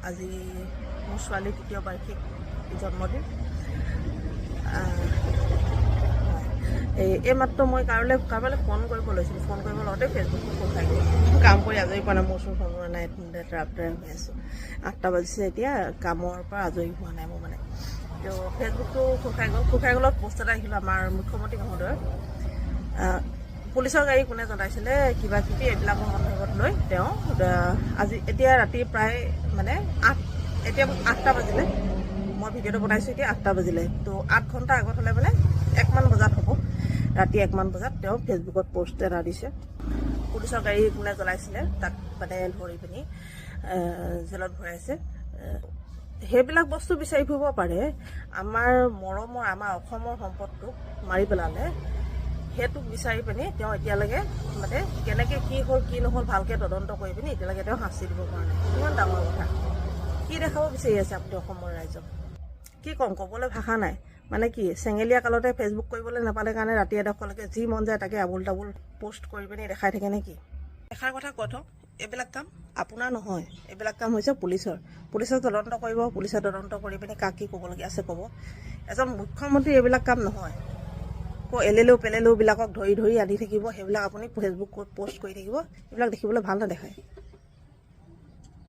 আজি মোৰ ছোৱালীৰ ৩য় বাৰ্ষিক জন্মদিন। এই মাত্ৰ মই কাৰোবালৈ ফোন কৰিব লৈছিলোঁ। ফোন কৰিব লওঁতে ফেচবুকটো খোল খাই গ'ল। কাম কৰি আজৰি পোৱা নাই, মোৰ ওচৰত ফোন কৰা নাই, ট্ৰাপ হৈ আছোঁ। 8টা বাজিছে এতিয়া, কামৰ পৰা আজৰি হোৱা নাই মোৰ মানে। তো ফেচবুকটো খোল খাই গ'ল। খোল খাই গ'লত পষ্ট এটা আহিলোঁ আমাৰ মুখ্যমন্ত্ৰী মহোদয়ৰ। পুলিচৰ গাড়ী কোনে জনাইছিলে কিবা কিবি এইবিলাকৰ সন্দৰ্ভত লৈ তেওঁ আজি এতিয়া ৰাতি প্ৰায় মানে এতিয়া 8টা বাজিলে। মই ভিডিঅ'টো বনাইছোঁ এতিয়া 8টা বাজিলে। তো 8 ঘণ্টা আগত হ'লে মানে 1 মান বজাত হ'ব, ৰাতি 1 মান বজাত তেওঁ ফেচবুকত পষ্ট এটা দিছে। পুলিচৰ গাড়ী কোনে জ্বলাইছিলে তাক মানে ধৰি পিনি জেলত ভৰাইছে। সেইবিলাক বস্তু বিচাৰি ফুৰিব পাৰে। আমাৰ মৰমৰ আমাৰ অসমৰ সম্পদটোক মাৰি পেলালে, সেইটোক বিচাৰি পিনি তেওঁ এতিয়ালৈকে মানে কেনেকৈ কি হ'ল কি নহ'ল ভালকৈ তদন্ত কৰি পিনি এতিয়ালৈকে তেওঁ শাস্তি দিব পৰা নাই। কিমান ডাঙৰ কথা। কি দেখাব বিচাৰি আছে আপুনি অসমৰ ৰাইজক? কি ক'ম, ক'বলৈ ভাষা নাই। মানে কি চেঙেলীয়া কালতে ফেচবুক কৰিবলৈ নাপালে কাৰণে ৰাতি এডোখৰলৈকে যি মন যায় তাকে আবুল তাবুল পষ্ট কৰি পিনি দেখাই থাকে নেকি? এষাৰ কথা কৈ থওঁ, এইবিলাক কাম আপোনাৰ নহয়, এইবিলাক কাম হৈছে পুলিচৰ। পুলিচে তদন্ত কৰিব, পুলিচে তদন্ত কৰি পিনি কাক কি ক'বলগীয়া আছে ক'ব। এজন মুখ্যমন্ত্ৰী এইবিলাক কাম নহয়। এলেলেও পেলেলেওবিলাকক ধৰি আনি থাকিব, সেইবিলাক আপুনি ফেচবুকত পষ্ট কৰি থাকিব, এইবিলাক দেখিবলৈ ভাল নেদেখায়।